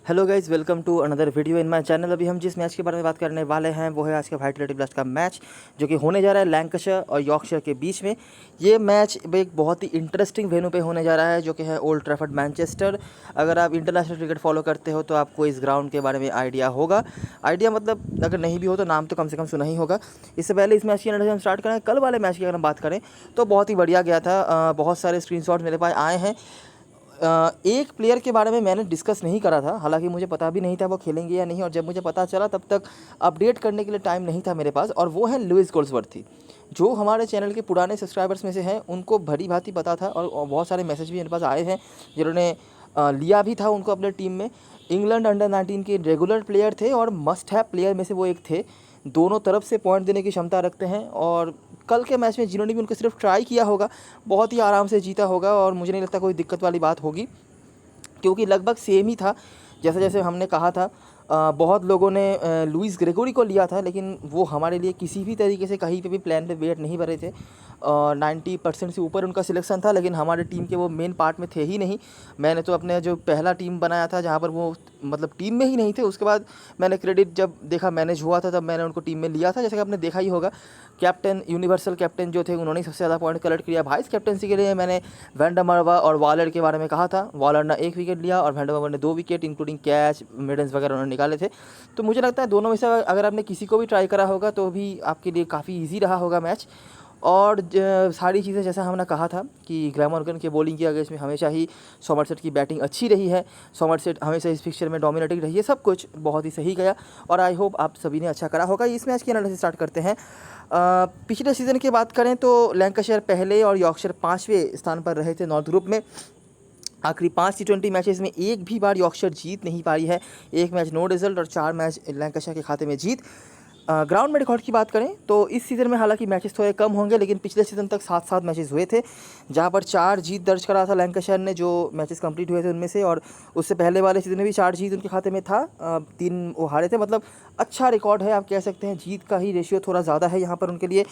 Hello guys, welcome to another video in my channel. अभी हम जिस मैच के बारे में बात करने वाले हैं वो है आज का वाइटलिटी ब्लास्ट का मैच, जो कि होने जा रहा है लैंकाशायर और यॉर्कशायर के बीच में। ये मैच एक बहुत ही इंटरेस्टिंग वेन्यू पे होने जा रहा है, जो कि है ओल्ड ट्रैफर्ड, मैनचेस्टर। अगर आप इंटरनेशनल क्रिकेट फॉलो करते हो तो आपको इस ग्राउंड के बारे में आइडिया होगा। आइडिया मतलब अगर नहीं भी हो तो नाम तो कम से कम सुना ही होगा। इससे पहले इस मैच की एनालिसिस हम स्टार्ट करें, कल वाले मैच की अगर हम बात करें तो बहुत ही बढ़िया गया था। बहुत सारे स्क्रीनशॉट मेरे पास आए हैं। एक प्लेयर के बारे में मैंने डिस्कस नहीं करा था, हालांकि मुझे पता भी नहीं था वो खेलेंगे या नहीं, और जब मुझे पता चला तब तक अपडेट करने के लिए टाइम नहीं था मेरे पास, और वो है लुइस गोल्सवर्थी। जो हमारे चैनल के पुराने सब्सक्राइबर्स में से हैं उनको भली भांति पता था, और बहुत सारे मैसेज भी मेरे पास आए हैं जिन्होंने लिया भी था उनको अपने टीम में। इंग्लैंड अंडर 19 के रेगुलर प्लेयर थे और मस्ट हैव प्लेयर में से वो एक थे। दोनों तरफ से पॉइंट देने की क्षमता रखते हैं, और कल के मैच में जिन्होंने भी उनको सिर्फ ट्राई किया होगा बहुत ही आराम से जीता होगा, और मुझे नहीं लगता कोई दिक्कत वाली बात होगी, क्योंकि लगभग सेम ही था जैसे जैसे हमने कहा था। बहुत लोगों ने लुइस ग्रेगोरी को लिया था, लेकिन वो हमारे लिए किसी भी तरीके से कहीं पे भी प्लान पे वेट नहीं भरे थे। 90% से ऊपर उनका सिलेक्शन था, लेकिन हमारे टीम के वो मेन पार्ट में थे ही नहीं। मैंने तो अपने जो पहला टीम बनाया था जहाँ पर वो मतलब टीम में ही नहीं थे, उसके बाद मैंने क्रेडिट जब देखा मैनेज हुआ था तब मैंने उनको टीम में लिया था। जैसे कि आपने देखा ही होगा, कैप्टन, यूनिवर्सल कैप्टन जो थे उन्होंने सबसे ज़्यादा पॉइंट कलेक्ट किया। वाइस कैप्टनसी के लिए मैंने वैन डर मर्वा और वॉलर के बारे में कहा था। वॉलर ने 1 विकेट लिया और वैन डर मर्वा ने 2 विकेट, इंक्लूडिंग कैच, मिडन्स वगैरह उन्होंने निकाले थे। तो मुझे लगता है दोनों में से अगर आपने किसी को भी ट्राई करा होगा तो भी आपके लिए काफ़ी ईजी रहा होगा मैच। और सारी चीज़ें जैसा हमने कहा था कि ग्रैम मॉर्गन के बॉलिंग की अगेंस्ट में हमेशा ही सॉमरसेट की बैटिंग अच्छी रही है। सॉमरसेट हमेशा इस फिक्चर में डोमिनेटिंग रही है। सब कुछ बहुत ही सही गया, और आई होप आप सभी ने अच्छा करा होगा। इस मैच की एनालिसिस स्टार्ट करते हैं। पिछले सीज़न की बात करें तो लैंकाशायर पहले और यॉर्कशायर 5वें स्थान पर रहे थे नॉर्थ ग्रुप में। आखिरी 5 T20 मैचेस में एक भी बार यॉर्कशायर जीत नहीं पाई है। 1 मैच नो रिजल्ट और 4 मैच लैंकाशायर के खाते में जीत। ग्राउंड में रिकॉर्ड की बात करें तो इस सीज़न में हालांकि मैचेस थोड़े कम होंगे, लेकिन पिछले सीज़न तक 7-7 मैचेस हुए थे, जहां पर 4 जीत दर्ज करा था लैंकाशायर ने जो मैचेस कंप्लीट हुए थे उनमें से। और उससे पहले वाले सीज़न में भी 4 जीत उनके खाते में था, 3 वो हारे थे। मतलब अच्छा रिकॉर्ड है, आप कह सकते हैं। जीत का ही रेशियो थोड़ा ज़्यादा है यहाँ पर उनके लिए।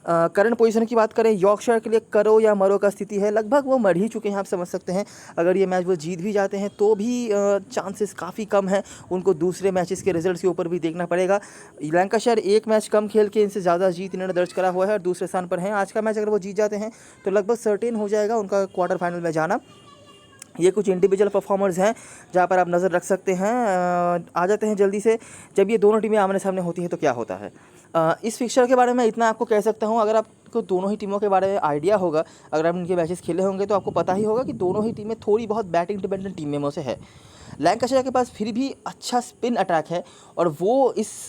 करंट पोजीशन की बात करें, यॉर्कशायर के लिए करो या मरो का स्थिति है। लगभग वो मर ही चुके हैं, आप समझ सकते हैं। अगर ये मैच वो जीत भी जाते हैं तो भी चांसेस काफ़ी कम है। उनको दूसरे मैचेस के रिजल्ट्स के ऊपर भी देखना पड़ेगा। लैंकाशायर 1 मैच कम खेल के इनसे ज़्यादा जीत इन्होंने दर्ज करा हुआ है और दूसरे स्थान पर हैं। आज का मैच अगर वो जीत जाते हैं तो लगभग सर्टेन हो जाएगा उनका क्वार्टर फाइनल में जाना। ये कुछ इंडिविजुअल परफॉर्मर्स हैं जहाँ पर आप नज़र रख सकते हैं। आ जाते हैं जल्दी से, जब ये दोनों टीमें आमने सामने होती हैं तो क्या होता है। इस फिक्चर के बारे में इतना आपको कह सकता हूँ, अगर आपको दोनों ही टीमों के बारे में आइडिया होगा, अगर आप इनके मैचेस खेले होंगे तो आपको पता ही होगा कि दोनों ही टीमें थोड़ी बहुत बैटिंग डिपेंडेंट टीम में से है। लैंकाशायर के पास फिर भी अच्छा स्पिन अटैक है, और वो इस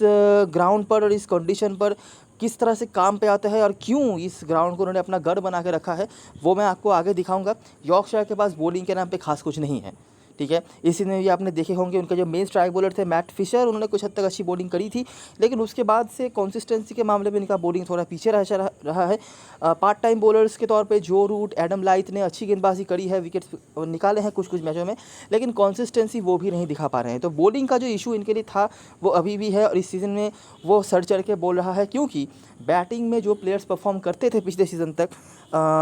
ग्राउंड पर और इस कंडीशन पर किस तरह से काम पे आता है और क्यों इस ग्राउंड को उन्होंने अपना गढ़ बना के रखा है, वो मैं आपको आगे दिखाऊंगा। यॉर्कशायर के पास बॉलिंग के नाम पे खास कुछ नहीं है, ठीक है। इसी में भी आपने देखे होंगे उनके जो मेन स्ट्राइक बॉलर थे मैट फिशर, उन्होंने कुछ हद तक अच्छी बॉलिंग करी थी, लेकिन उसके बाद से कंसिस्टेंसी के मामले में इनका बॉलिंग थोड़ा पीछे रहा है। पार्ट टाइम बॉलर्स के तौर पे जो रूट, एडम लाइथ ने अच्छी गेंदबाजी करी है, विकेट्स निकाले हैं कुछ कुछ मैचों में, लेकिन कंसिस्टेंसी वो भी नहीं दिखा पा रहे हैं। तो बॉलिंग का जो इशू इनके लिए था वो अभी भी है, और इस सीज़न में वो सर चढ़ के बोल रहा है, क्योंकि बैटिंग में जो प्लेयर्स परफॉर्म करते थे पिछले सीज़न तक,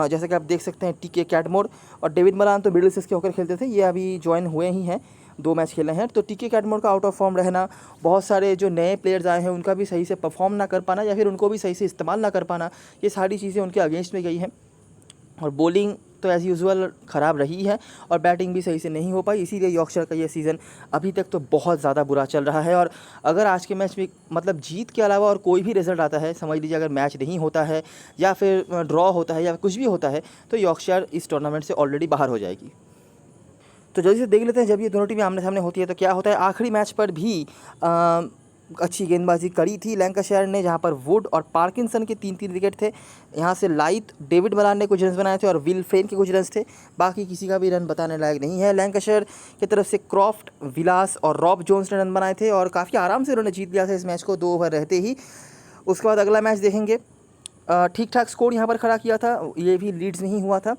जैसे कि आप देख सकते हैं टीके कैटमोर और डेविड मलान तो मिडिलसेक्स के होकर खेलते थे, ये अभी ज्वाइन हुए ही हैं, 2 मैच खेले हैं। तो टीके कैटमोर का आउट ऑफ फॉर्म रहना, बहुत सारे जो नए प्लेयर्स आए हैं उनका भी सही से परफॉर्म ना कर पाना, या फिर उनको भी सही से इस्तेमाल ना कर पाना, ये सारी चीज़ें उनके अगेंस्ट में गई हैं। और बॉलिंग तो एज़ यूजुअल ख़राब रही है, और बैटिंग भी सही से नहीं हो पाई, इसीलिए यॉर्कशायर का ये सीज़न अभी तक तो बहुत ज़्यादा बुरा चल रहा है। और अगर आज के मैच में मतलब जीत के अलावा और कोई भी रिजल्ट आता है, समझ लीजिए अगर मैच नहीं होता है या फिर ड्रॉ होता है या कुछ भी होता है, तो यॉर्कशायर इस टूर्नामेंट से ऑलरेडी बाहर हो जाएगी। तो जल्दी से देख लेते हैं, जब ये दोनों टीमें आमने सामने होती है तो क्या होता है। आखिरी मैच पर भी अच्छी गेंदबाजी करी थी लैंकाशायर ने, जहां पर वुड और पार्किंसन के 3-3 विकेट थे। यहां से लाइथ, डेविड मलान ने कुछ रन बनाए थे और विल फ्रेन के कुछ रन थे, बाकी किसी का भी रन बताने लायक नहीं है। लैंकाशायर की तरफ से क्रॉफ्ट, विलास और रॉब जोन्स ने रन बनाए थे, और काफ़ी आराम से उन्होंने जीत लिया था इस मैच को 2 ओवर रहते ही। उसके बाद अगला मैच देखेंगे, ठीक ठाक स्कोर यहाँ पर खड़ा किया था, ये भी लीड्स नहीं हुआ था,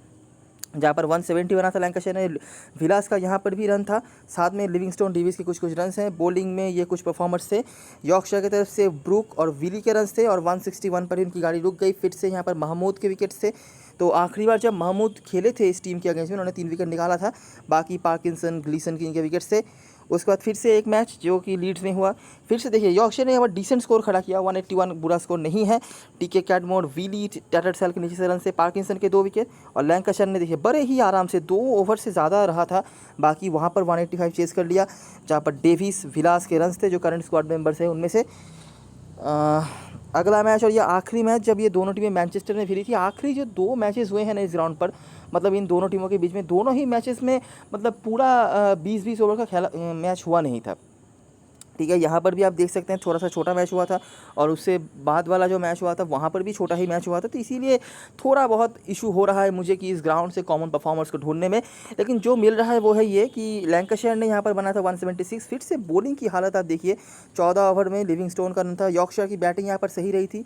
जहाँ पर 170 बना था लैंकाशायर ने। विलास का यहाँ पर भी रन था, साथ में लिविंगस्टोन डेविस के कुछ कुछ रन हैं। बॉलिंग में ये कुछ परफॉर्मर्स थे। यॉर्कशायर की तरफ से ब्रूक और विली के रन थे, और 161 पर ही उनकी गाड़ी रुक गई। फिर से यहाँ पर महमूद के विकेट्स थे। तो आखिरी बार जब महमूद खेले थे इस टीम के अगेंस्ट में, उन्होंने 3 विकेट निकाला था, बाकी पार्किंसन, ग्लीसन के इनके विकेट्स थे। उसके बाद फिर से एक मैच जो कि लीड्स में हुआ, फिर से देखिए यॉर्कशायर ने यहाँ पर डिसेंट स्कोर खड़ा किया, 181 बुरा स्कोर नहीं है। टीके कैटमोर, वीली, टैटरसेल के नीचे से रन से, पार्किंसन के 2 विकेट, और लैंकाशायर ने देखिए बड़े ही आराम से 2 ओवर से ज़्यादा रहा था बाकी, वहाँ पर 185 चेस कर लिया, जहाँ पर डेविस, विलास के रन्स थे जो करंट स्क्वाड मेंबर्स हैं उनमें से। अगला मैच और ये आखिरी मैच जब ये दोनों टीमें मैनचेस्टर में भिड़ी थी, आखिरी जो 2 मैचेस हुए हैं ना इस ग्राउंड पर, मतलब इन दोनों टीमों के बीच में दोनों ही मैचेस में मतलब पूरा 20-20 ओवर का खेला मैच हुआ नहीं था। ठीक है, यहाँ पर भी आप देख सकते हैं थोड़ा सा छोटा मैच हुआ था, और उससे बाद वाला जो मैच हुआ था वहाँ पर भी छोटा ही मैच हुआ था, तो इसीलिए थोड़ा बहुत इशू हो रहा है मुझे कि इस ग्राउंड से कॉमन परफॉर्मर्स को ढूंढने में। लेकिन जो मिल रहा है वो है ये कि लैंकाशायर ने यहाँ पर बनाया था 176। फिर से बॉलिंग की हालत आप देखिए, 14 ओवर में लिविंगस्टोन का रन था। यॉर्कशायर की बैटिंग यहाँ पर सही रही थी।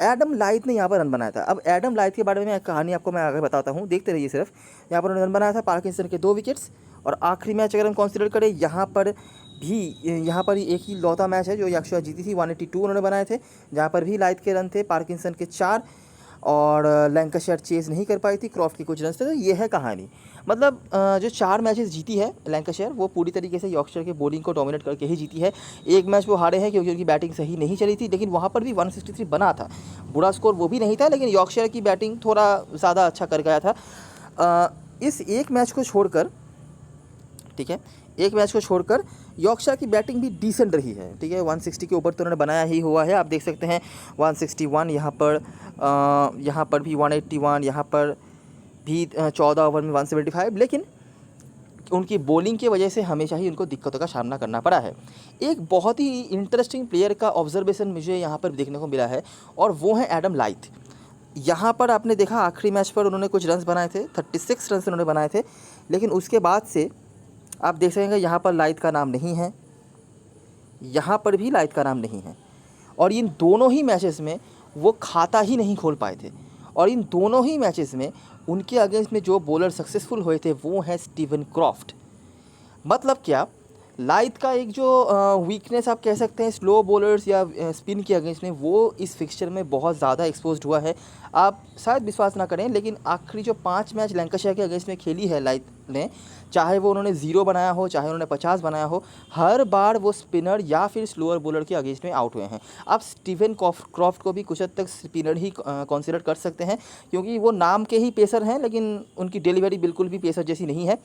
एडम लाइथ ने यहाँ पर रन बनाया था। अब एडम लाइथ के बारे में एक कहानी आपको मैं आगे बताता हूँ, देखते रहिए सिर्फ। यहाँ पर उन्होंने रन बनाया था, पार्किंसन के 2 विकेट्स, और आखिरी मैच अगर हम कंसीडर करें यहाँ पर एक ही लौता मैच है जो यॉर्कशायर जीती थी, 182 उन्होंने बनाए थे, जहाँ पर भी लाइथ के रन थे, पार्किंसन के 4, और लैंकाशायर चेस नहीं कर पाई थी, क्रॉफ्ट के कुछ रन थे। तो ये है कहानी, मतलब जो 4 मैचेस जीती है लैंकाशायर वो पूरी तरीके से यॉर्कशायर के बॉलिंग को डोमिनेट करके ही जीती है। एक मैच वो हारे हैं क्योंकि उनकी बैटिंग सही नहीं चली थी, लेकिन वहाँ पर भी 163 बना था, बुरा स्कोर वो भी नहीं था, लेकिन यॉर्कशायर की बैटिंग थोड़ा ज़्यादा अच्छा कर गया था। इस एक मैच को छोड़कर, ठीक है, एक मैच को छोड़कर यॉर्कशायर की बैटिंग भी डिसेंट रही है। ठीक है, 160 के ऊपर तो उन्होंने बनाया ही हुआ है, आप देख सकते हैं 161 यहाँ पर भी 181, यहाँ पर भी 14 ओवर में 175, लेकिन उनकी बॉलिंग की वजह से हमेशा ही उनको दिक्कतों का सामना करना पड़ा है। एक बहुत ही इंटरेस्टिंग प्लेयर का ऑब्जर्वेशन मुझे यहाँ पर देखने को मिला है, और वो है एडम लाइथ। यहाँ पर आपने देखा आखिरी मैच पर उन्होंने कुछ रन्स बनाए थे, 36 रन्स उन्होंने बनाए थे, लेकिन उसके बाद से आप देख सकेंगे यहाँ पर लाइथ का नाम नहीं है, यहाँ पर भी लाइथ का नाम नहीं है, और इन दोनों ही मैचेस में वो खाता ही नहीं खोल पाए थे। और इन दोनों ही मैचेस में उनके अगेंस्ट में जो बॉलर सक्सेसफुल हुए थे वो है स्टीवन क्रॉफ्ट। मतलब क्या, लाइथ का एक जो वीकनेस आप कह सकते हैं स्लो बॉलर्स या स्पिन के अगेंस्ट में, वो इस फिक्सचर में बहुत ज़्यादा एक्सपोज्ड हुआ है। आप शायद विश्वास ना करें, लेकिन आखिरी जो 5 मैच लैंकाशायर के अगेंस्ट में खेली है लाइथ ने, चाहे वो उन्होंने 0 बनाया हो, चाहे उन्होंने 50 बनाया हो, हर बार वो स्पिनर या फिर स्लोअर बॉलर के अगेंस्ट में आउट हुए हैं। आप स्टीवन क्रॉफ्ट को भी कुछ हद तक स्पिनर ही कंसिडर कर सकते हैं, क्योंकि वो नाम के ही पेसर हैं, लेकिन उनकी डिलीवरी बिल्कुल भी पेसर जैसी नहीं है।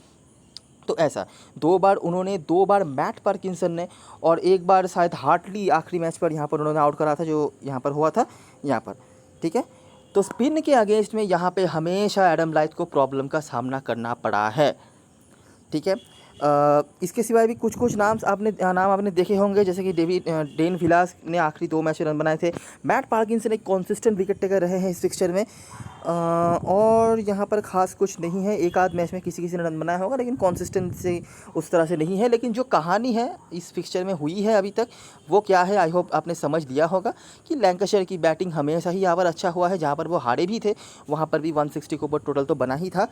तो ऐसा 2 बार मैट पार्किंसन ने, और एक बार शायद हार्टली आखिरी मैच पर यहाँ पर उन्होंने आउट करा था, जो यहाँ पर हुआ था यहाँ पर। ठीक है, तो स्पिन के अगेंस्ट में यहाँ पे हमेशा एडम लाइथ को प्रॉब्लम का सामना करना पड़ा है। ठीक है, इसके सिवाय भी कुछ नाम आपने देखे होंगे, जैसे कि डेन विलास ने आखिरी 2 मैच में रन बनाए थे। मैट पार्किंसन एक कॉन्सिस्टेंट विकेट टेकर रहे हैं इस फिक्सचर में, और यहाँ पर ख़ास कुछ नहीं है। एक आध मैच में किसी ने रन बनाया होगा, लेकिन कॉन्सिस्टेंसी उस तरह से नहीं है। लेकिन जो कहानी है इस फिक्सचर में हुई है अभी तक, वो क्या है, आई होप आपने समझ लिया होगा कि लैंकाशायर की बैटिंग हमेशा ही यहाँ पर अच्छा हुआ है। जहाँ पर वो हारे भी थे वहाँ पर भी 160 के ऊपर टोटल तो बना ही था,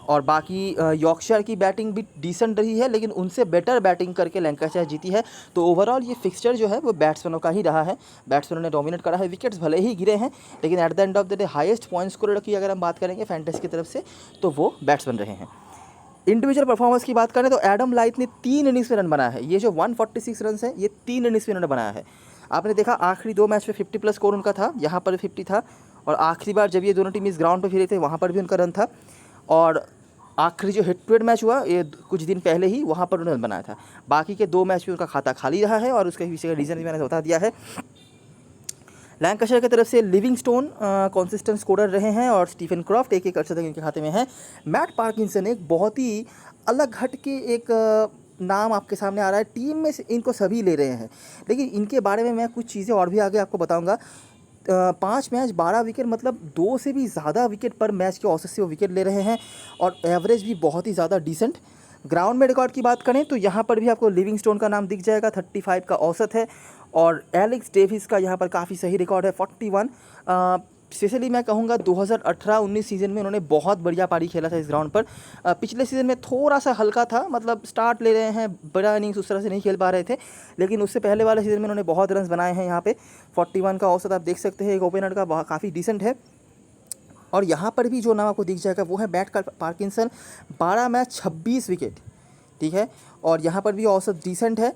और बाकी यॉर्कशायर की बैटिंग भी डिसेंट रही है, लेकिन उनसे बेटर बैटिंग करके लैंकाशायर जीती है। तो ओवरऑल ये फिक्सचर जो है वो बैट्समैनों का ही रहा है, बैट्समैनों ने डोमिनेट करा है। विकेट्स भले ही गिरे हैं, लेकिन at the end of the day highest point scorer की अगर हम बात करेंगे फैंटेसी की तरफ से, तो वो बैट्समैन रहे हैं। इंडिविजुअल परफॉर्मेंस की बात करें तो एडम लाइथ ने 3 इनिंग्स में रन बनाया है। ये जो 146 रन है ये 3 इनिंग्स में उन्होंने बनाया है। आपने देखा आखिरी 2 मैच में 50+ स्कोर उनका था, यहाँ पर 50 था, और आखिरी बार जब ये दोनों टीम इस ग्राउंड पर फिरे थे वहाँ पर भी उनका रन था, और आखिरी जो हेड टू हेड मैच हुआ ये कुछ दिन पहले ही, वहाँ पर उन्होंने बनाया था। बाकी के 2 मैच में उनका खाता खाली रहा है, और उसके पीछे का रीज़न भी मैंने बता दिया है। लैंकाशायर की तरफ से लिविंगस्टोन कंसिस्टेंट स्कोरर रहे हैं, और स्टीफन क्रॉफ्ट एक अर्शद इनके खाते में है। मैट पार्किंसन एक बहुत ही अलग हट के एक नाम आपके सामने आ रहा है। टीम में से इनको सभी ले रहे हैं, लेकिन इनके बारे में मैं कुछ चीज़ें और भी आगे आपको बताऊँगा। 5 मैच 12 विकेट, मतलब 2 से भी ज़्यादा विकेट पर मैच के औसत से वो विकेट ले रहे हैं, और एवरेज भी बहुत ही ज़्यादा डिसेंट। ग्राउंड में रिकॉर्ड की बात करें तो यहाँ पर भी आपको लिविंगस्टोन का नाम दिख जाएगा, 35 का औसत है, और एलेक्स डेविस का यहाँ पर काफ़ी सही रिकॉर्ड है, 41। स्पेशली मैं कहूँगा 2018-19 सीज़न में उन्होंने बहुत बढ़िया पारी खेला था इस ग्राउंड पर। पिछले सीज़न में थोड़ा सा हल्का था, मतलब स्टार्ट ले रहे हैं, बड़ा इनिंग्स उस तरह से नहीं खेल पा रहे थे, लेकिन उससे पहले वाले सीज़न में उन्होंने बहुत रन बनाए हैं। यहाँ पे 41 का औसत आप देख सकते हैं, एक ओपनर का काफ़ी डिसेंट है। और यहाँ पर भी जो नाम आपको दिख जाएगा वो है मैट पार्किंसन, 12 मैच 26 विकेट, ठीक है, और यहाँ पर भी औसत डिसेंट है।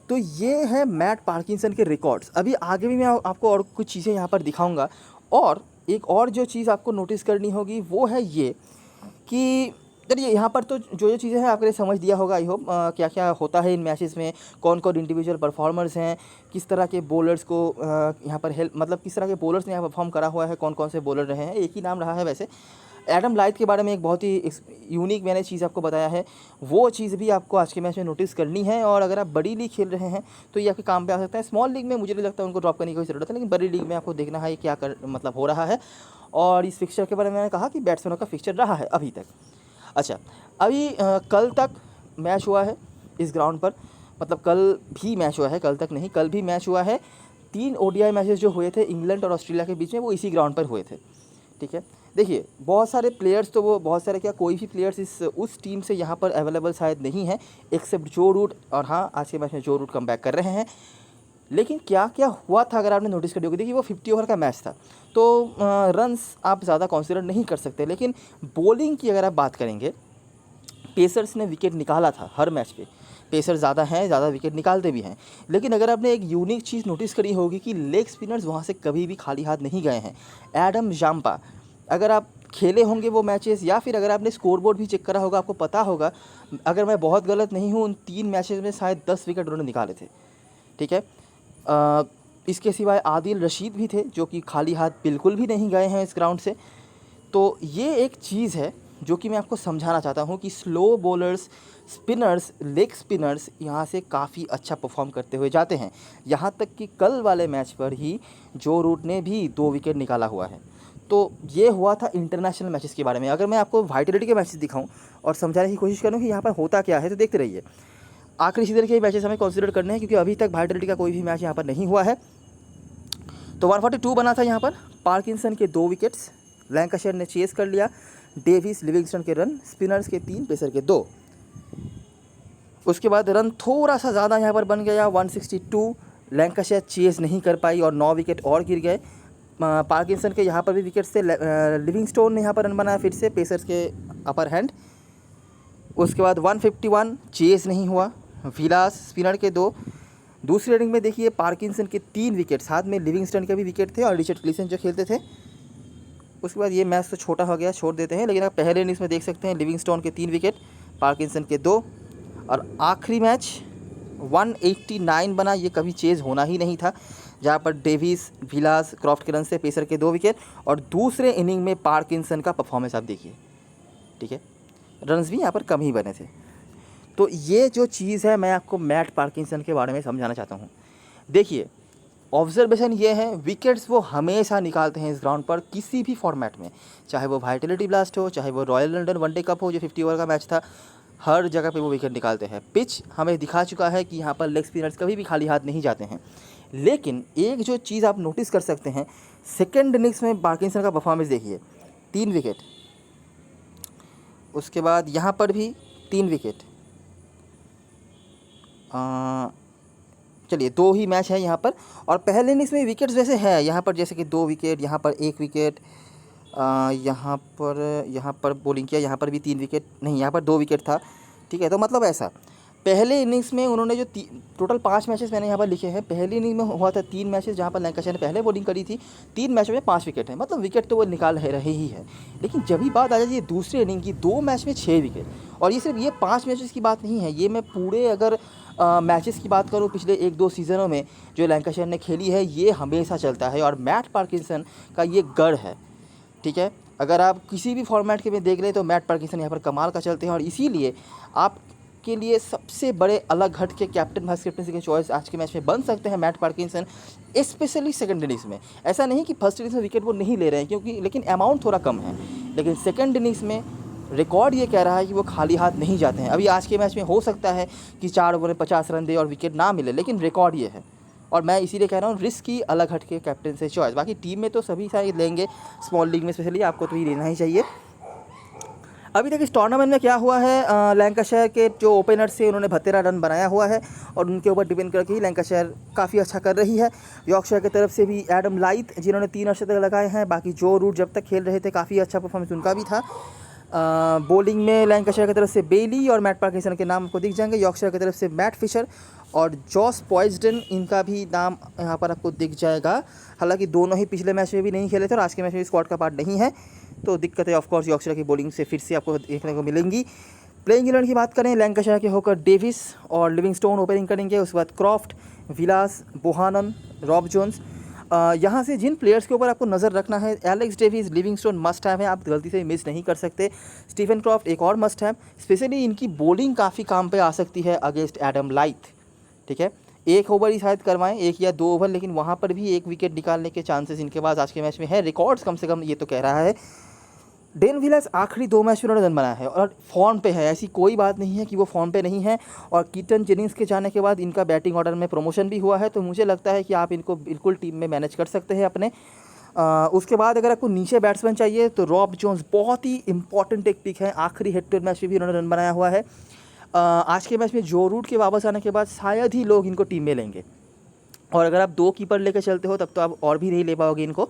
तो ये है मैट पार्किंसन के रिकॉर्ड्स। अभी आगे भी मैं आपको और कुछ चीज़ें यहाँ पर दिखाऊंगा। और एक और जो चीज़ आपको नोटिस करनी होगी वो है ये कि चलिए यहाँ पर तो जो चीज़ें हैं आपने समझ दिया होगा आई होप, क्या क्या होता है इन मैचेस में, कौन कौन इंडिविजुअल परफॉर्मर्स हैं, किस तरह के बॉलर्स को यहाँ पर हेल्प, मतलब किस तरह के बॉलर्स ने यहाँ परफॉर्म करा हुआ है, कौन कौन से बॉलर रहे हैं। एक ही नाम रहा है वैसे। एडम लाइथ के बारे में एक बहुत ही यूनिक मैंने चीज़ आपको बताया है, वो चीज़ भी आपको आज के मैच में नोटिस करनी है। और अगर आप बड़ी लीग खेल रहे हैं तो ये आपके काम पे आ सकता है। स्मॉल लीग में मुझे नहीं लगता उनको ड्रॉप करने की कोई ज़रूरत है, लेकिन बड़ी लीग में आपको देखना है क्या मतलब हो रहा है। और इस फिक्चर के बारे में मैंने कहा कि बैट्समैनों का फिक्चर रहा है अभी तक। अच्छा, अभी कल तक मैच हुआ है इस ग्राउंड पर, मतलब कल भी मैच हुआ है, कल तक नहीं, कल भी मैच हुआ है। 3 ODI मैचेस जो हुए थे इंग्लैंड और ऑस्ट्रेलिया के बीच में, वो इसी ग्राउंड पर हुए थे, ठीक है। देखिए बहुत सारे प्लेयर्स, तो वो बहुत सारे क्या, कोई भी प्लेयर्स उस टीम से यहाँ पर अवेलेबल शायद नहीं है एक्सेप्ट जो रूट। और हाँ, आज के मैच में जो रूट कम बैक कर रहे हैं। लेकिन क्या क्या हुआ था अगर आपने नोटिस कर दिया, देखिए वो 50 ओवर का मैच था, तो रन्स आप ज़्यादा कंसिडर नहीं कर सकते। लेकिन बॉलिंग की अगर आप बात करेंगे, पेसर्स ने विकेट निकाला था हर मैच पे। पेसर ज़्यादा हैं, ज़्यादा विकेट निकालते भी हैं। लेकिन अगर आपने एक यूनिक चीज़ नोटिस करी होगी कि लेग स्पिनर्स वहाँ से कभी भी खाली हाथ नहीं गए हैं। एडम जाम्पा, अगर आप खेले होंगे वो मैचेस, या फिर अगर आपने स्कोरबोर्ड भी चेक करा होगा, आपको पता होगा, अगर मैं बहुत गलत नहीं हूँ, उन 3 मैचेस में शायद 10 विकेट उन्होंने निकाले थे, ठीक है। इसके सिवाय आदिल रशीद भी थे जो कि खाली हाथ बिल्कुल भी नहीं गए हैं इस ग्राउंड से। तो ये एक चीज़ है जो कि मैं आपको समझाना चाहता हूँ कि slow bowlers, spinners, leg spinners यहाँ से काफ़ी अच्छा परफॉर्म करते हुए जाते हैं। यहाँ तक कि कल वाले मैच पर ही जो रूट ने भी 2 विकेट निकाला हुआ है। तो ये हुआ था इंटरनेशनल मैचेस के बारे में। अगर मैं आपको वाइटलिटी के मैचेस दिखाऊं और समझाने की कोशिश करूं कि यहाँ पर होता क्या है, तो देखते रहिए। आखिरी सीजन के मैचेस हमें कंसीडर करने हैं क्योंकि अभी तक वाइटलिटी का कोई भी मैच यहाँ पर नहीं हुआ है। तो 142 बना था यहाँ पर। पार्किंसन के 2 विकेट्स, लैंकाशायर ने चेस कर लिया। डेविस, लिविंगस्टन के रन, स्पिनर्स के 3, पेसर के 2। उसके बाद रन थोड़ा सा ज़्यादा यहाँ पर बन गया 162। लैंकाशायर चेस नहीं कर पाई और 9 विकेट और गिर गए। पार्किंसन के यहाँ पर भी विकेट से लिविंगस्टोन ने यहाँ पर रन बनाया फिर से, पेसर्स के अपर हैंड। उसके बाद 151 चेस नहीं हुआ। विलास, स्पिनर के 2। दूसरी इनिंग में देखिए पार्किंसन के 3 विकेट, साथ में लिविंगस्टन के भी विकेट थे और रिचर्ड क्लीसन जो खेलते थे। उसके बाद ये मैच तो छोटा हो गया, छोड़ देते हैं। लेकिन आप पहले इनिंग्स में देख सकते हैं लिविंगस्टोन के 3 विकेट, पार्किंसन के 2। और आखिरी मैच 189 बना, ये कभी चेज़ होना ही नहीं था, जहाँ पर डेविस, विलास, क्रॉफ्ट के रन से पेसर के 2 विकेट। और दूसरे इनिंग में पार्किंसन का परफॉर्मेंस आप देखिए, ठीक है, रन्स भी यहाँ पर कम ही बने थे। तो ये जो चीज़ है मैं आपको मैट पार्किंसन के बारे में समझाना चाहता हूँ। देखिए ऑब्जर्वेशन ये है, विकेट्स वो हमेशा निकालते हैं इस ग्राउंड पर किसी भी फॉर्मेट में, चाहे वो वाइटलिटी ब्लास्ट हो, चाहे वो रॉयल लंदन वनडे कप हो जो 50 ओवर का मैच था, हर जगह पे वो विकेट निकालते हैं। पिच हमें दिखा चुका है कि यहाँ पर लेग स्पिनर्स कभी भी खाली हाथ नहीं जाते हैं। लेकिन एक जो चीज़ आप नोटिस कर सकते हैं, सेकेंड इनिंग्स में पार्किंसन का परफॉर्मेंस देखिए, 3 विकेट। उसके बाद यहाँ पर भी 3 विकेट। चलिए 2 ही मैच है यहाँ पर। और पहले इनिंग्स में विकेट्स वैसे हैं यहाँ पर, जैसे कि 2 विकेट, यहाँ पर 1 विकेट, यहाँ पर बॉलिंग किया, यहाँ पर भी 3 विकेट, नहीं यहाँ पर 2 विकेट था, ठीक है। तो मतलब ऐसा पहले इनिंग्स में उन्होंने जो टोटल 5 मैचेस मैंने यहाँ पर लिखे हैं, पहली इनिंग में हुआ था 3 मैचेस जहाँ पर लैंकाशायर ने पहले बॉलिंग करी थी, 3 मैचों में 5 विकेट हैं, मतलब विकेट तो वो निकाल रहे ही है। लेकिन जब भी बात आ जाती है दूसरी इनिंग की, 2 मैच में 6 विकेट। और ये सिर्फ ये 5 मैचेस की बात नहीं है, ये मैं पूरे अगर मैचेस की बात करूँ पिछले 1-2 सीज़नों में जो लैंकाशायर ने खेली है, ये हमेशा चलता है और मैट पार्किंसन का ये गढ़ है, ठीक है। अगर आप किसी भी फॉर्मेट के में देख लें तो मैट पार्किंसन यहाँ पर कमाल का चलते हैं। और इसीलिए आपके लिए सबसे बड़े अलग हट के कैप्टन वाइस कैप्टनसी के चॉइस आज के मैच में बन सकते हैं Matt Parkinson, specially second innings में। ऐसा नहीं कि फर्स्ट इनिंग्स में विकेट वो नहीं ले रहे हैं, क्योंकि लेकिन अमाउंट थोड़ा कम है, लेकिन सेकंड इनिंग्स में रिकॉर्ड ये कह रहा है कि वो खाली हाथ नहीं जाते हैं। अभी आज के मैच में हो सकता है कि 4 ओवर में 50 रन दे और विकेट ना मिले, लेकिन रिकॉर्ड ये है। और मैं इसीलिए कह रहा हूँ रिस्क की अलग हट के कैप्टन से चॉइस। बाकी टीम में तो सभी शायद लेंगे, स्मॉल लीग में स्पेशली आपको तो ये लेना ही चाहिए। अभी तक इस टूर्नामेंट में क्या हुआ है, लैंकाशायर के जो ओपनर्स थे उन्होंने 72 रन बनाया हुआ है और उनके ऊपर डिपेंड करके ही लैंकाशायर काफ़ी अच्छा कर रही है। यॉर्कशायर की तरफ से भी एडम लाइथ जिन्होंने 3 अर्शतक लगाए हैं, बाकी जो रूट जब तक खेल रहे थे काफ़ी अच्छा परफॉर्मेंस उनका भी था। बॉलिंग में लैंकाशायर की तरफ से बेली और मैट पार्किंसन के नाम आपको दिख जाएंगे। यॉर्कशायर की तरफ से मैट फिशर और जॉस पॉइजडन, इनका भी नाम यहाँ पर आपको दिख जाएगा। हालांकि दोनों ही पिछले मैच में भी नहीं खेले थे और आज के मैच में भी स्क्वाड का पार्ट नहीं है, तो दिक्कतें ऑफकोर्स यॉर्कशायर की बॉलिंग से फिर से आपको देखने को मिलेंगी। प्लेइंग 11 की बात करें, लैंकाशायर के होकर डेविस और लिविंगस्टोन ओपनिंग करेंगे। उसके बाद क्रॉफ्ट, विलास, बोहानन, रॉब जोन्स। यहाँ से जिन प्लेयर्स के ऊपर आपको नज़र रखना है, Alex Davis, Livingstone must have है, आप गलती से मिस नहीं कर सकते। स्टीफन क्रॉफ्ट एक और मस्ट हैव, स्पेशली इनकी बॉलिंग काफ़ी काम पे आ सकती है अगेंस्ट एडम लाइथ। ठीक है, 1 ओवर ही शायद करवाएं, 1 या 2 ओवर, लेकिन वहाँ पर भी 1 विकेट निकालने के चांसेस इनके पास आज के मैच में है। रिकॉर्ड्स कम से कम ये तो कह रहा है। डेन विलियर्स आखिरी 2 मैच में उन्होंने रन बनाया है और फॉर्म पे है, ऐसी कोई बात नहीं है कि वो फॉर्म पे नहीं है। और कीटन जेनिंग्स के जाने के बाद इनका बैटिंग ऑर्डर में प्रमोशन भी हुआ है, तो मुझे लगता है कि आप इनको बिल्कुल टीम में मैनेज कर सकते हैं अपने। उसके बाद अगर आपको नीचे बैट्समैन चाहिए तो रॉब जोन्स बहुत ही इंपॉर्टेंट एक पिक है। आखिरी हेड टू हेड मैच में भी उन्होंने रन बनाया हुआ है। आज के मैच में जो रूट के वापस आने के बाद शायद ही लोग इनको टीम में लेंगे, और अगर आप 2 कीपर लेकर चलते हो तब तो आप और भी नहीं ले पाओगे इनको,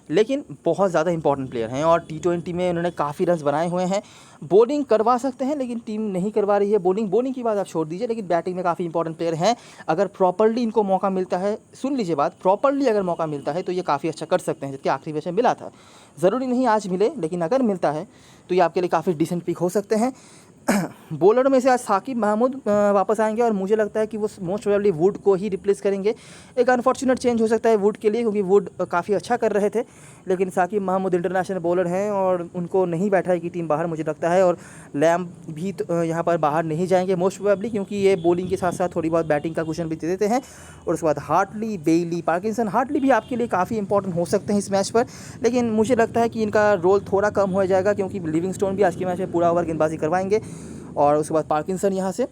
लेकिन बहुत ज़्यादा इंपॉर्टेंट प्लेयर हैं और T20 में उन्होंने काफ़ी रन्स बनाए हुए हैं। बॉलिंग करवा सकते हैं लेकिन टीम नहीं करवा रही है। बॉलिंग की बात आप छोड़ दीजिए, लेकिन बैटिंग में काफ़ी इंपॉर्टेंट प्लेयर हैं। अगर प्रॉपर्ली इनको मौका मिलता है, सुन लीजिए बात, प्रॉपर्ली अगर मौका मिलता है तो ये काफ़ी अच्छा कर सकते हैं, जबकि आखिरी मैच में मिला था। ज़रूरी नहीं आज मिले, लेकिन अगर मिलता है तो ये आपके लिए काफ़ी डिसेंट पिक हो सकते हैं। बॉलर में से आज साकिब महमूद वापस आएंगे और मुझे लगता है कि वो मोस्ट प्रोबेबली वुड को ही रिप्लेस करेंगे। एक अनफॉर्चुनेट चेंज हो सकता है वुड के लिए, क्योंकि वुड काफ़ी अच्छा कर रहे थे, लेकिन साकिब महमूद इंटरनेशनल बॉलर हैं और उनको नहीं बैठाएगी टीम बाहर मुझे लगता है। और लैम्ब भी तो यहाँ पर बाहर नहीं जाएंगे मोस्ट प्रोबेबली, क्योंकि ये बॉलिंग के साथ साथ थोड़ी बहुत बैटिंग का क्वेश्चन भी दे देते हैं। और उसके बाद हार्टली, बेली, पार्किंसन। हार्टली भी आपके लिए काफ़ी इंपॉर्टेंट हो सकते हैं इस मैच पर, लेकिन मुझे लगता है कि इनका रोल थोड़ा कम हो जाएगा, क्योंकि लिविंगस्टोन भी आज के मैच में पूरा ओवर गेंदबाजी करवाएंगे। और उसके बाद पार्किंसन यहाँ से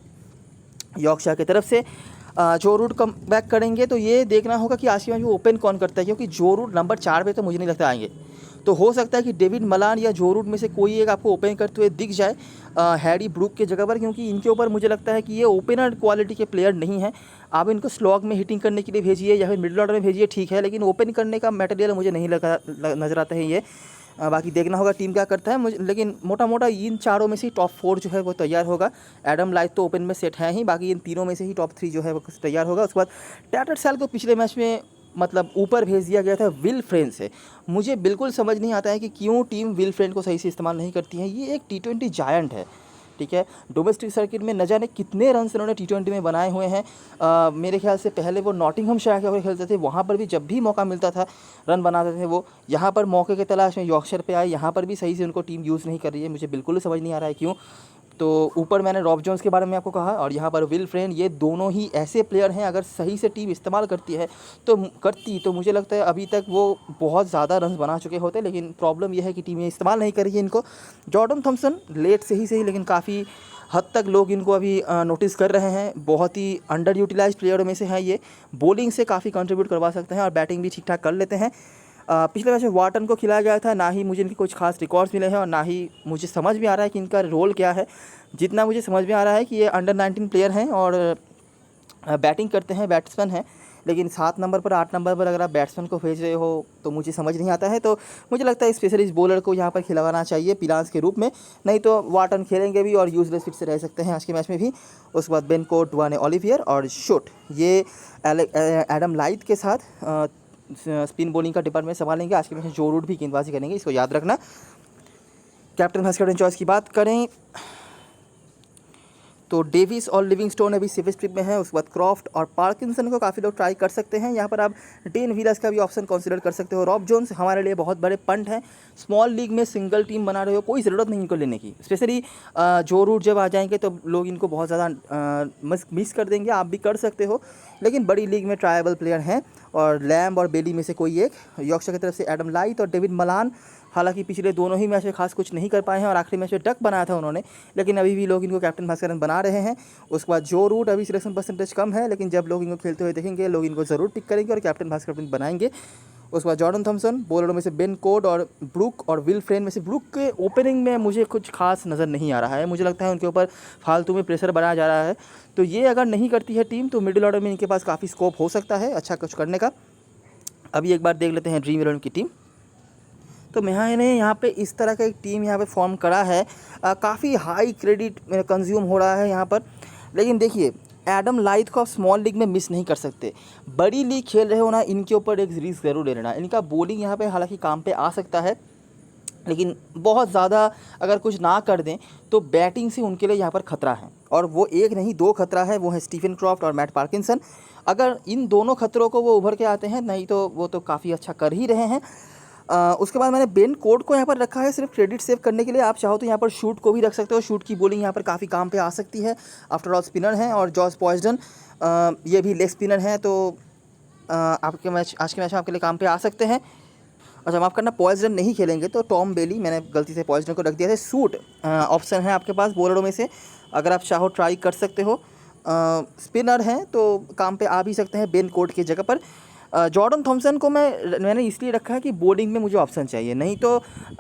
यॉर्कशायर की तरफ से जो रूट कम बैक करेंगे, तो ये देखना होगा कि आज के मैच में ओपन कौन करता है, क्योंकि जो रूट नंबर 4 पे तो मुझे नहीं लगता आएंगे। तो हो सकता है कि डेविड मलान या जो रूट में से कोई एक आपको ओपन करते हुए दिख जाए हैरी ब्रूक के जगह पर, क्योंकि इनके ऊपर मुझे लगता है कि ये ओपनर क्वालिटी के प्लेयर नहीं है। आप इनको स्लॉग में हिटिंग करने के लिए भेजिए या फिर मिडिल ऑर्डर में भेजिए, ठीक है, लेकिन ओपन करने का मटेरियल मुझे नहीं नज़र आता है ये। बाकी देखना होगा टीम क्या करता है मुझे, लेकिन मोटा मोटा इन चारों में से टॉप 4 जो है वो तैयार होगा। एडम लाइथ तो ओपन में सेट है ही, बाकी इन तीनों में से ही टॉप 3 जो है वो तैयार होगा। उसके बाद टैटरसेल को पिछले मैच में मतलब ऊपर भेज दिया गया था विल फ्रेंड से। मुझे बिल्कुल समझ नहीं आता है कि क्यों टीम विल फ्रेंड को सही से इस्तेमाल नहीं करती है। ये एक T20 जायंट है, ठीक है, डोमेस्टिक सर्किट में न जाने कितने रन इन्होंने T20 में बनाए हुए हैं। मेरे ख्याल से पहले वो नॉटिंघमशायर के होकर खेलते थे, वहाँ पर भी जब भी मौका मिलता था रन बनाते थे वो। यहाँ पर मौके की तलाश में यॉर्कशायर पे आए, यहाँ पर भी सही से उनको टीम यूज़ नहीं कर रही है, मुझे बिल्कुल समझ नहीं आ रहा है क्यों। तो ऊपर मैंने रॉब जोन्स के बारे में आपको कहा, और यहाँ पर विल फ्रेंड, ये दोनों ही ऐसे प्लेयर हैं अगर सही से टीम इस्तेमाल करती है तो मुझे लगता है अभी तक वो बहुत ज़्यादा रन बना चुके होते, लेकिन प्रॉब्लम यह है कि टीमें इस्तेमाल नहीं कर रही है इनको। जॉर्डन थॉम्सन लेट से ही सही, लेकिन काफ़ी हद तक लोग इनको अभी नोटिस कर रहे हैं। बहुत ही अंडर यूटिलाइज्ड प्लेयरों में से हैं ये, बॉलिंग से काफ़ी कंट्रीब्यूट करवा सकते हैं और बैटिंग भी ठीक ठाक कर लेते हैं। पिछले मैच में वाटन को खिलाया गया था, ना ही मुझे इनके कुछ खास रिकॉर्ड्स मिले हैं और ना ही मुझे समझ में आ रहा है कि इनका रोल क्या है। जितना मुझे समझ में आ रहा है कि ये अंडर 19 प्लेयर हैं और बैटिंग करते हैं, बैट्समैन हैं, लेकिन 7 नंबर पर 8 नंबर पर अगर आप बैट्समैन को भेज रहे हो तो मुझे समझ नहीं आता है। तो मुझे लगता है स्पेशलिस्ट बॉलर को यहाँ पर खिलवाना चाहिए पिलांस के रूप में, नहीं तो वाटन खेलेंगे भी और यूजलेस फिट से रह सकते हैं आज के मैच में भी। उसके बाद बेनकोट, डुआने ओलिवियर और शूट, ये एडम लाइथ के साथ स्पिन बॉलिंग का डिपार्टमेंट संभालेंगे। आज के मैच में जो रूट भी गेंदबाजी करेंगे, इसको याद रखना। कैप्टन वाइस कैप्टन चॉइस की बात करें तो डेविस और लिविंगस्टोन अभी सेफेस्ट ट्रिप में है। उसके बाद क्रॉफ्ट और पार्किंसन को काफ़ी लोग ट्राई कर सकते हैं। यहाँ पर आप डेन विलियर्स का भी ऑप्शन कंसीडर कर सकते हो। रॉब जोन्स हमारे लिए बहुत बड़े पंट हैं। स्मॉल लीग में सिंगल टीम बना रहे हो, कोई ज़रूरत नहीं इनको लेने की। स्पेशली जो रूट जब आ जाएंगे तो लोग इनको बहुत ज़्यादा मिस कर देंगे। आप भी कर सकते हो, लेकिन बड़ी लीग में ट्रायबल प्लेयर हैं और लैम्ब और बेली में से कोई एक। यॉर्कशायर की तरफ से एडम लाइथ और डेविड मलान, हालांकि पिछले दोनों ही मैच में खास कुछ नहीं कर पाए हैं और आखिरी मैच में डक बनाया था उन्होंने, लेकिन अभी भी लोग इनको कैप्टन वाइस कैप्टन बना रहे हैं। उसके बाद जो रूट अभी सिलेक्शन परसेंटेज कम है, लेकिन जब लोग इनको खेलते हुए देखेंगे लोग इनको ज़रूर पिक करेंगे और कैप्टन वाइस कैप्टन बनाएंगे। उसके बाद जॉर्डन थॉम्सन, बॉलरों में से बेन कोड और ब्रूक, और विल फ्रेंड में से ब्रूक के ओपनिंग में मुझे कुछ खास नज़र नहीं आ रहा है। मुझे लगता है उनके ऊपर फालतू में प्रेशर बनाया जा रहा है। तो ये अगर नहीं करती है टीम तो मिडिल ऑर्डर में इनके पास काफ़ी स्कोप हो सकता है अच्छा कुछ करने का। अभी एक बार देख लेते हैं ड्रीम 11 की टीम। तो मैंने यहाँ पे इस तरह का एक टीम यहाँ पे फॉर्म करा है। काफ़ी हाई क्रेडिट कंज्यूम हो रहा है यहाँ पर। लेकिन देखिए, एडम लाइथ को आप स्मॉल लीग में मिस नहीं कर सकते। बड़ी लीग खेल रहे हो ना, इनके ऊपर एक रिस्क ज़रूर ले लेना। इनका बॉलिंग यहाँ पे हालांकि काम पे आ सकता है, लेकिन बहुत ज़्यादा अगर कुछ ना कर दें तो बैटिंग से उनके लिए यहाँ पर ख़तरा है। और वो एक नहीं, दो खतरा है, वो है स्टीफन क्रॉफ्ट और मैट पार्किंसन। अगर इन दोनों खतरों को वो उभर के आते हैं, नहीं तो वो तो काफ़ी अच्छा कर ही रहे हैं। उसके बाद मैंने बेन कोड को यहाँ पर रखा है सिर्फ क्रेडिट सेव करने के लिए। आप चाहो तो यहाँ पर शूट को भी रख सकते हो। शूट की बॉलिंग यहाँ पर काफ़ी काम पे आ सकती है, आफ्टर ऑल स्पिनर हैं। और जॉस पॉइजन ये भी लेग स्पिनर हैं, तो आज के मैच में आपके लिए काम पे आ सकते हैं। अच्छा, माफ़ करना, पॉइजन नहीं खेलेंगे तो टॉम बेली, मैंने गलती से पॉइजन को रख दिया था। सूट ऑप्शन है आपके पास बॉलरों में से, अगर आप चाहो ट्राई कर सकते हो। स्पिनर हैं तो काम पे आ भी सकते हैं बेन कोड की जगह पर। जॉर्डन थॉमसन को मैंने इसलिए रखा है कि बॉलिंग में मुझे ऑप्शन चाहिए, नहीं तो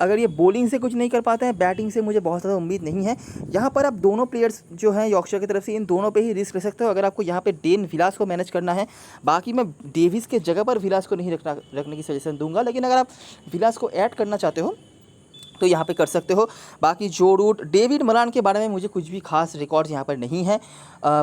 अगर ये बॉलिंग से कुछ नहीं कर पाते हैं, बैटिंग से मुझे बहुत ज़्यादा उम्मीद नहीं है। यहाँ पर आप दोनों प्लेयर्स जो हैं यॉर्कशायर की तरफ से, इन दोनों पे ही रिस्क ले सकते हो अगर आपको यहाँ पे डेन विलास को मैनेज करना है। बाकी मैं डेविस के जगह पर विलास को नहीं रखने की सजेशन दूंगा, लेकिन अगर आप विलास को ऐड करना चाहते हो तो यहाँ पे कर सकते हो। बाकी जो रूट, डेविड मलान के बारे में मुझे कुछ भी खास रिकॉर्ड्स यहाँ पर नहीं है।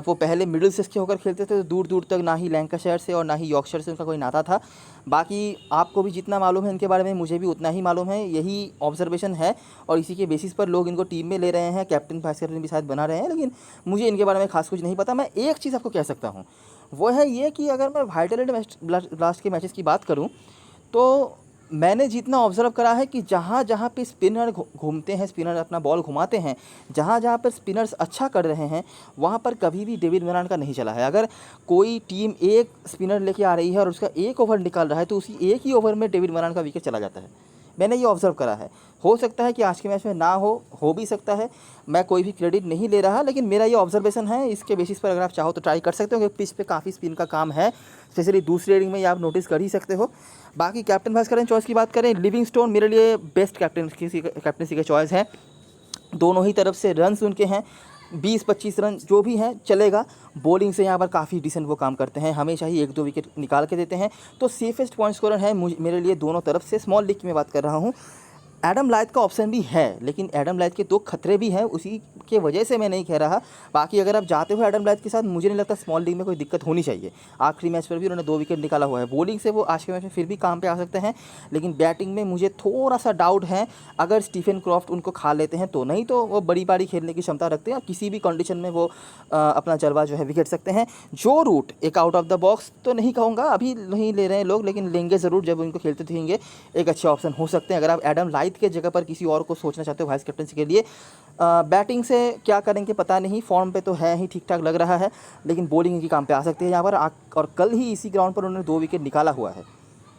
वो पहले मिडिल सेक्स के होकर खेलते थे, तो दूर दूर तक ना ही लैंकाशायर से और ना ही यॉर्कशायर से उनका कोई नाता था। बाकी आपको भी जितना मालूम है इनके बारे में, मुझे भी उतना ही मालूम है। यही ऑब्जर्वेशन है और इसी के बेसिस पर लोग इनको टीम में ले रहे हैं, कैप्टन वाइस कैप्टन भी शायद बना रहे हैं, लेकिन मुझे इनके बारे में खास कुछ नहीं पता। मैं एक चीज़ आपको कह सकता हूँ, वो है ये कि अगर मैं वाइटलिटी ब्लास्ट के मैचेस की बात करूँ तो मैंने जितना ऑब्ज़र्व करा है कि जहाँ जहाँ पे स्पिनर घूमते हैं, स्पिनर अपना बॉल घुमाते हैं, जहाँ जहाँ पर स्पिनर्स अच्छा कर रहे हैं, वहाँ पर कभी भी डेविड मलान का नहीं चला है। अगर कोई टीम एक स्पिनर लेके आ रही है और उसका एक ओवर निकाल रहा है, तो उसी एक ही ओवर में डेविड मलान का विकेट चला जाता है। मैंने ये ऑब्ज़र्व करा है। हो सकता है कि आज के मैच में ना हो भी सकता है। मैं कोई भी क्रेडिट नहीं ले रहा, लेकिन मेरा ये ऑब्जर्वेशन है। इसके बेसिस पर अगर आप चाहो तो ट्राई कर सकते हो, क्योंकि पिच पे काफ़ी स्पिन का काम है, स्पेशली दूसरी इनिंग में ये आप नोटिस कर ही सकते हो। बाकी कैप्टन वाइस कैप्टन चॉइस की बात करें, लिविंगस्टोन मेरे लिए बेस्ट कैप्टनसी के चॉइस हैं। दोनों ही तरफ से रन्स उनके हैं, 20-25 रन जो भी हैं चलेगा। बॉलिंग से यहाँ पर काफ़ी डिसेंट वो काम करते हैं, हमेशा ही 1-2 विकेट निकाल के देते हैं। तो सेफेस्ट पॉइंट स्कोरर है मेरे लिए दोनों तरफ से। स्मॉल लीग की मैं बात कर रहा हूँ। एडम लाइथ का ऑप्शन भी है, लेकिन एडम लाइथ के 2 खतरे भी हैं, उसी के वजह से मैं नहीं कह रहा। बाकी अगर आप जाते हो एडम लाइथ के साथ, मुझे नहीं लगता स्मॉल लीग में कोई दिक्कत होनी चाहिए। आखिरी मैच पर भी उन्होंने 2 विकेट निकाला हुआ है। बॉलिंग से वो आज के मैच में फिर भी काम पे आ सकते हैं, लेकिन बैटिंग में मुझे थोड़ा सा डाउट है। अगर स्टीफन क्रॉफ्ट उनको खा लेते हैं तो, नहीं तो वो बड़ी पारी खेलने की क्षमता रखते हैं, किसी भी कंडीशन में वो अपना जलवा जो है विकेट सकते हैं। जो रूट एक आउट ऑफ द बॉक्स तो नहीं कहूँगा, अभी नहीं ले रहे हैं लोग, लेकिन लेंगे ज़रूर जब उनको खेलते दिखेंगे। एक अच्छे ऑप्शन हो सकते हैं अगर आप एडम लाइथ के जगह पर किसी और को सोचना चाहते हो वाइस कैप्टनसी के लिए। बैटिंग से क्या करेंगे पता नहीं, फॉर्म पे तो है ही, ठीक ठाक लग रहा है, लेकिन बॉलिंग की काम पे आ सकती है यहाँ पर। और कल ही इसी ग्राउंड पर उन्होंने 2 विकेट निकाला हुआ है।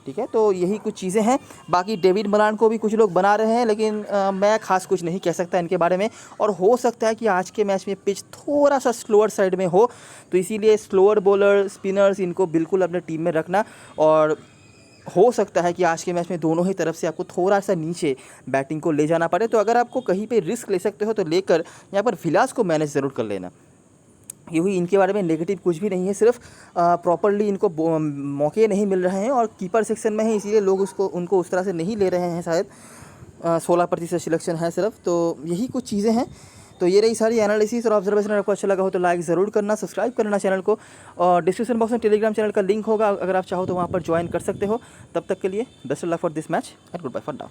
ठीक है, तो यही कुछ चीज़ें हैं। बाकी डेविड मलान को भी कुछ लोग बना रहे हैं, लेकिन मैं खास कुछ नहीं कह सकता इनके बारे में। और हो सकता है कि आज के मैच में पिच थोड़ा सा स्लोअर साइड में हो, तो इसीलिए स्लोअर बॉलर, स्पिनर्स, इनको बिल्कुल अपने टीम में रखना। और हो सकता है कि आज के मैच में दोनों ही तरफ से आपको थोड़ा सा नीचे बैटिंग को ले जाना पड़े। तो अगर आपको कहीं पे रिस्क ले सकते हो तो लेकर यहाँ पर विलास को मैनेज ज़रूर कर लेना। यही इनके बारे में नेगेटिव कुछ भी नहीं है, सिर्फ प्रॉपरली इनको मौके नहीं मिल रहे हैं और कीपर सेक्शन में है, इसीलिए लोग उनको उस तरह से नहीं ले रहे हैं। शायद 16% सिलेक्शन है सिर्फ। तो यही कुछ चीज़ें हैं। तो ये रही सारी एनालिसिस और ऑब्जर्वेशन। आपको अच्छा लगा हो तो लाइक ज़रूर करना, सब्सक्राइब करना चैनल को, और डिस्क्रिप्शन बॉक्स में टेलीग्राम चैनल का लिंक होगा, अगर आप चाहो तो वहाँ पर ज्वाइन कर सकते हो। तब तक के लिए best of luck for this match and good bye for now.